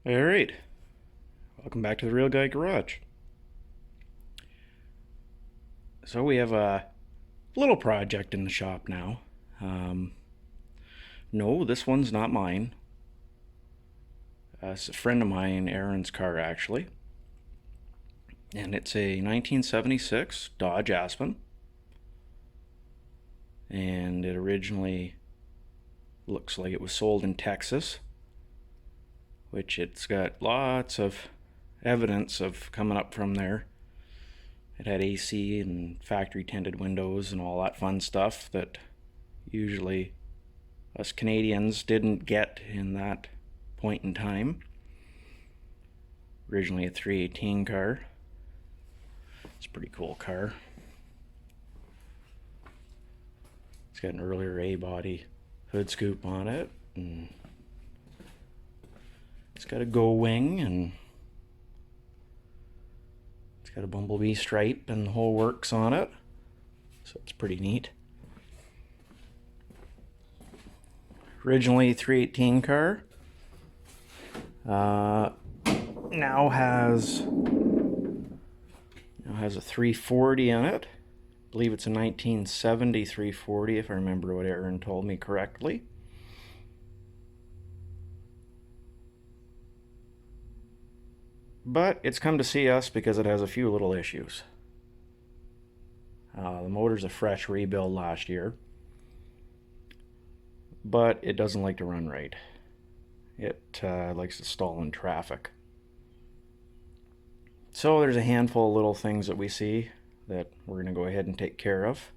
Alright, welcome back to the Real Guy Garage. So we have a little project in the shop now. No, this one's not mine. It's a friend of mine, Aaron's car actually. And it's a 1976 Dodge Aspen. And it originally looks like it was sold in Texas, which it's got lots of evidence of coming up from there. It had AC and factory tinted windows and all that fun stuff that usually us Canadians didn't get in that point in time. Originally a 318 car. It's a pretty cool car. It's got an earlier A-body hood scoop on it, and it's got a go wing, and it's got a bumblebee stripe and the whole works on it, so it's pretty neat. Originally 318 car, now has a 340 in it. I believe it's a 1970 340 if I remember what Aaron told me correctly. But it's come to see us because it has a few little issues. The motor's a fresh rebuild last year, but it doesn't like to run right. It likes to stall in traffic. So there's a handful of little things that we see that we're going to go ahead and take care of.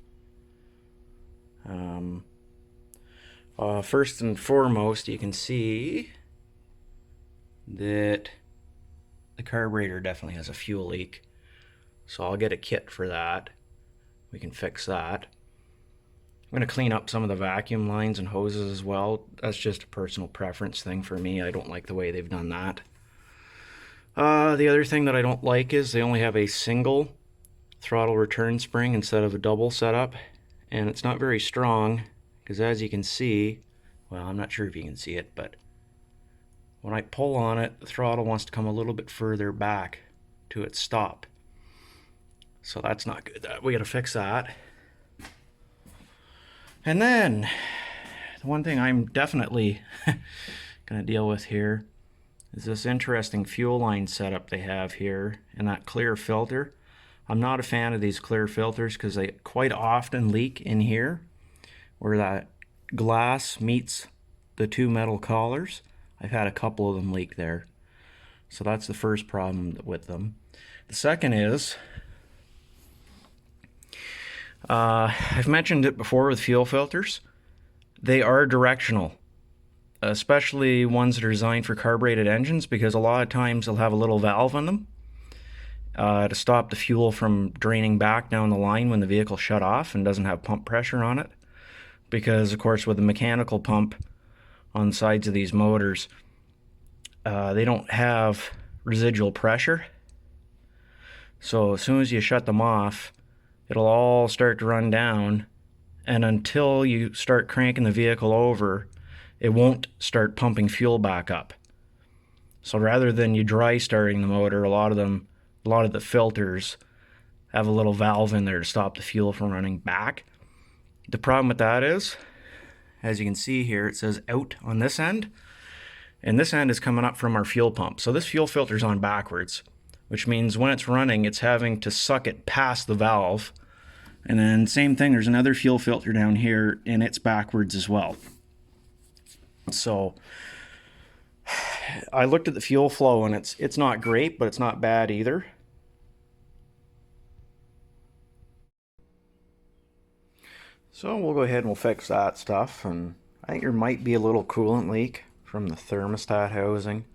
First and foremost, you can see that the carburetor definitely has a fuel leak, so I'll get a kit for that. We can fix that. I'm going to clean up some of the vacuum lines and hoses as well. That's just a personal preference thing for me. I don't like the way they've done that. The other thing that I don't like is they only have a single throttle return spring instead of a double setup, and it's not very strong because, as you can see, well, I'm not sure if you can see it, but when I pull on it, the throttle wants to come a little bit further back to its stop. So that's not good. We got to fix that. And then the one thing I'm definitely going to deal with here is this interesting fuel line setup they have here and that clear filter. I'm not a fan of these clear filters because they quite often leak in here where that glass meets the two metal collars. I've had a couple of them leak there. So that's the first problem with them. The second is, I've mentioned it before with fuel filters. They are directional, especially ones that are designed for carbureted engines, because a lot of times they'll have a little valve in them to stop the fuel from draining back down the line when the vehicle shut off and doesn't have pump pressure on it. Because, of course, with the mechanical pump on the sides of these motors, they don't have residual pressure. So as soon as you shut them off, it'll all start to run down, and until you start cranking the vehicle over, it won't start pumping fuel back up. So rather than you dry starting the motor, a lot of the filters have a little valve in there to stop the fuel from running back. The problem with that is, as you can see here, it says out on this end, and this end is coming up from our fuel pump. So this fuel filter's on backwards, which means when it's running, it's having to suck it past the valve. And then same thing, there's another fuel filter down here, and it's backwards as well. So I looked at the fuel flow, and it's not great, but it's not bad either. So we'll go ahead and we'll fix that stuff, and I think there might be a little coolant leak from the thermostat housing.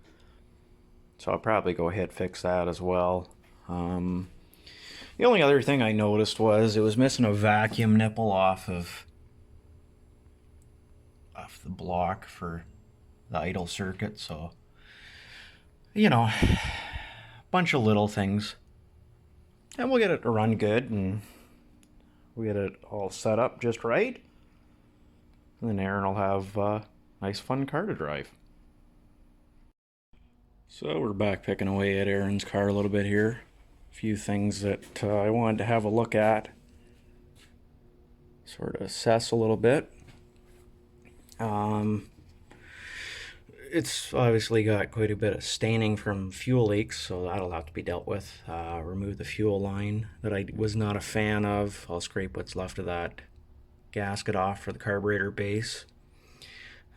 So I'll probably go ahead and fix that as well. The only other thing I noticed was it was missing a vacuum nipple off the block for the idle circuit, so you know, a bunch of little things. And we'll get it to run good, and we'll get it all set up just right. And then Aaron will have a nice fun car to drive. So we're back picking away at Aaron's car a little bit here. A few things that I wanted to have a look at, sort of assess a little bit. It's obviously got quite a bit of staining from fuel leaks, so that'll have to be dealt with. Remove the fuel line that I was not a fan of. I'll scrape what's left of that gasket off for the carburetor base.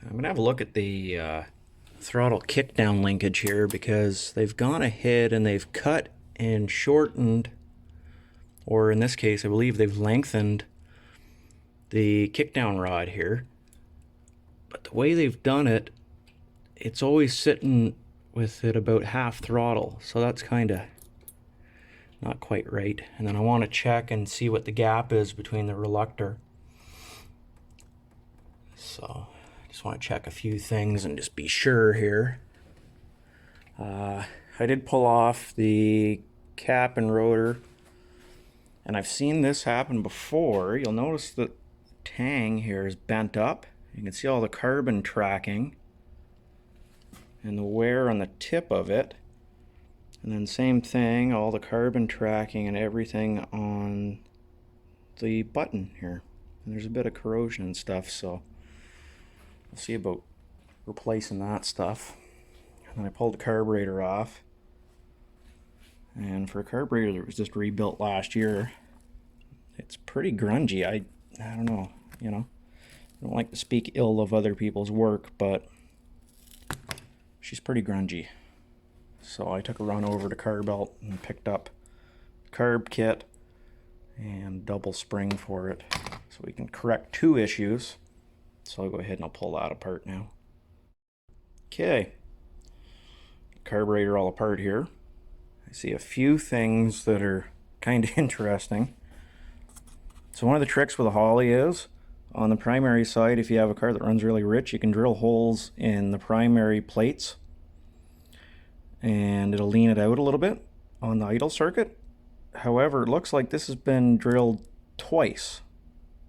I'm going to have a look at the throttle kickdown linkage here, because they've gone ahead and they've cut and shortened, or in this case I believe they've lengthened the kickdown rod here. But the way they've done it, it's always sitting with it about half throttle, so that's kind of not quite right. And then I want to check and see what the gap is between the reluctor. So I just want to check a few things and just be sure here. I did pull off the cap and rotor, and I've seen this happen before. You'll notice that the tang here is bent up. You can see all the carbon tracking and the wear on the tip of it. And then same thing, all the carbon tracking and everything on the button here. And there's a bit of corrosion and stuff, so we'll see about replacing that stuff. And then I pulled the carburetor off. And for a carburetor that was just rebuilt last year, it's pretty grungy. I don't know, you know. I don't like to speak ill of other people's work, but she's pretty grungy. So I took a run over to Carbelt and picked up the carb kit and double spring for it, so we can correct two issues. So I'll go ahead and I'll pull that apart now. Okay, carburetor all apart here. I see a few things that are kind of interesting. So one of the tricks with a Holly is, on the primary side, if you have a car that runs really rich, you can drill holes in the primary plates and it'll lean it out a little bit on the idle circuit. However, it looks like this has been drilled twice.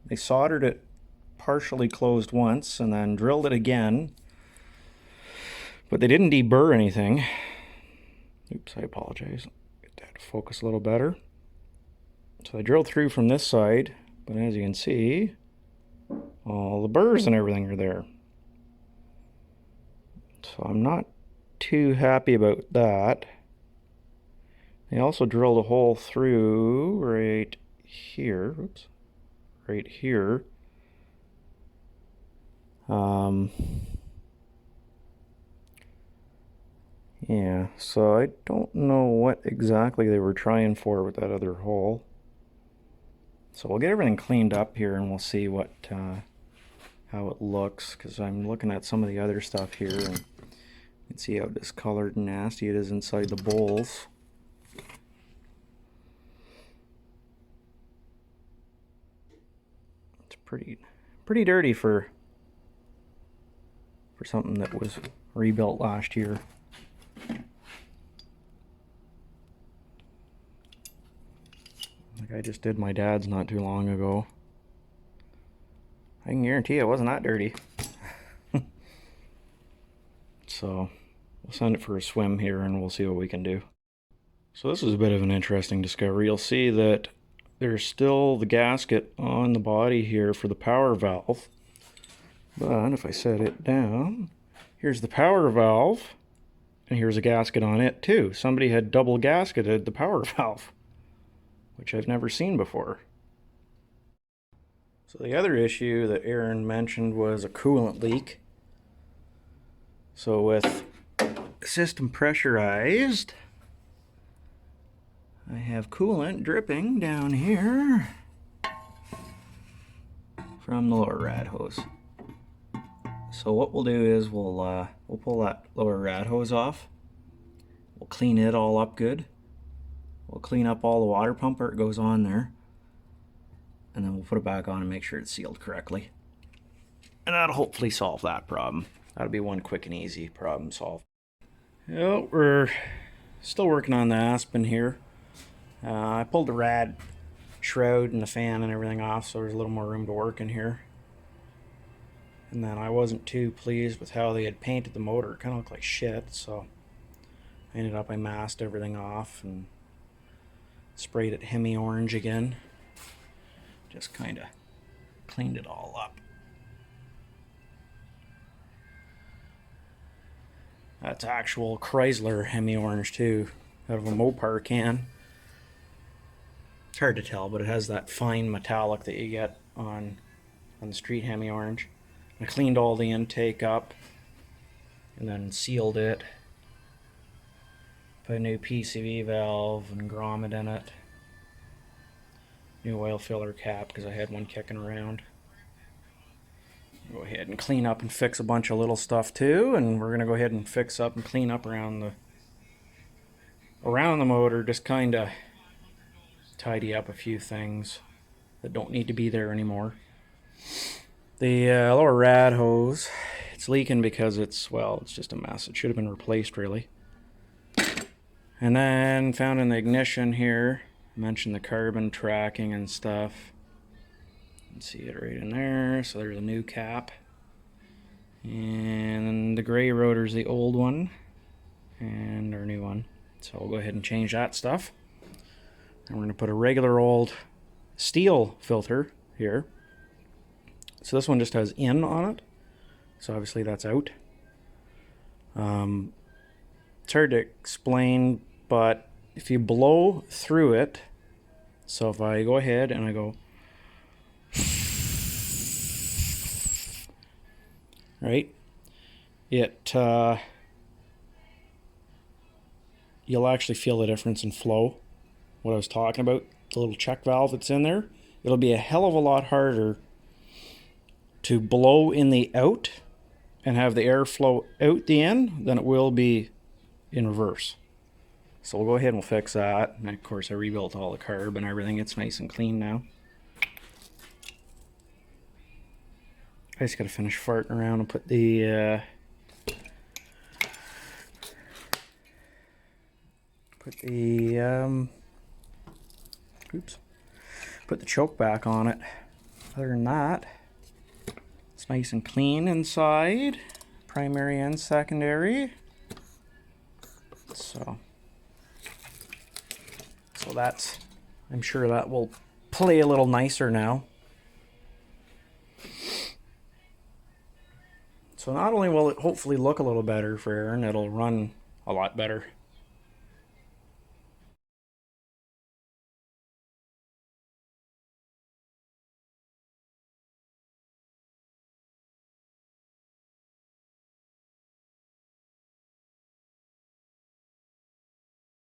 They soldered it partially closed once and then drilled it again, but they didn't deburr anything. Oops, I apologize. Get that to focus a little better. So I drilled through from this side, but as you can see, all the burrs and everything are there. So I'm not too happy about that. They also drilled a hole through right here. Oops. Right here. Yeah, so I don't know what exactly they were trying for with that other hole. So we'll get everything cleaned up here and we'll see what how it looks, because I'm looking at some of the other stuff here and you can see how discolored and nasty it is inside the bowls. It's pretty dirty for something that was rebuilt last year. Like I just did my dad's not too long ago. I can guarantee it wasn't that dirty. So we'll send it for a swim here and we'll see what we can do. So this is a bit of an interesting discovery. You'll see that there's still the gasket on the body here for the power valve. But if I set it down, here's the power valve, and here's a gasket on it too. Somebody had double gasketed the power valve, which I've never seen before. So the other issue that Aaron mentioned was a coolant leak. So with the system pressurized, I have coolant dripping down here from the lower rad hose. So what we'll do is we'll pull that lower rad hose off. We'll clean it all up good. We'll clean up all the water pump where it goes on there. And then we'll put it back on and make sure it's sealed correctly. And that'll hopefully solve that problem. That'll be one quick and easy problem solved. Well, we're still working on the Aspen here. I pulled the rad shroud and the fan and everything off, so there's a little more room to work in here. And then I wasn't too pleased with how they had painted the motor. It kind of looked like shit, so I masked everything off and sprayed it Hemi orange again. Just kind of cleaned it all up. That's actual Chrysler Hemi orange too, out of a Mopar can. It's hard to tell, but it has that fine metallic that you get on the street Hemi orange. I cleaned all the intake up and then sealed it. Put a new PCV valve and grommet in it. New oil filler cap because I had one kicking around. Go ahead and clean up and fix a bunch of little stuff too, and we're gonna go ahead and fix up and clean up around the motor, just kind of tidy up a few things that don't need to be there anymore. The lower rad hose, it's leaking because it's just a mess. It should have been replaced really. And then found in the ignition here, I mentioned the carbon tracking and stuff. You can see it right in there. So there's a new cap. And the gray rotor is the old one. And our new one. So we'll go ahead and change that stuff. And we're going to put a regular old steel filter here. So this one just has in on it. So obviously that's out. It's hard to explain, but if you blow through it, so if I go ahead and I go, right, you'll actually feel the difference in flow. What I was talking about, the little check valve that's in there, it'll be a hell of a lot harder to blow in the out and have the air flow out the in than it will be in reverse. So we'll go ahead and we'll fix that. And of course I rebuilt all the carb and everything. It's nice and clean now. I just gotta finish farting around and put the put the choke back on it. Other than that, it's nice and clean inside, primary and secondary. So that's, I'm sure that will play a little nicer now. So not only will it hopefully look a little better for Aaron, it'll run a lot better.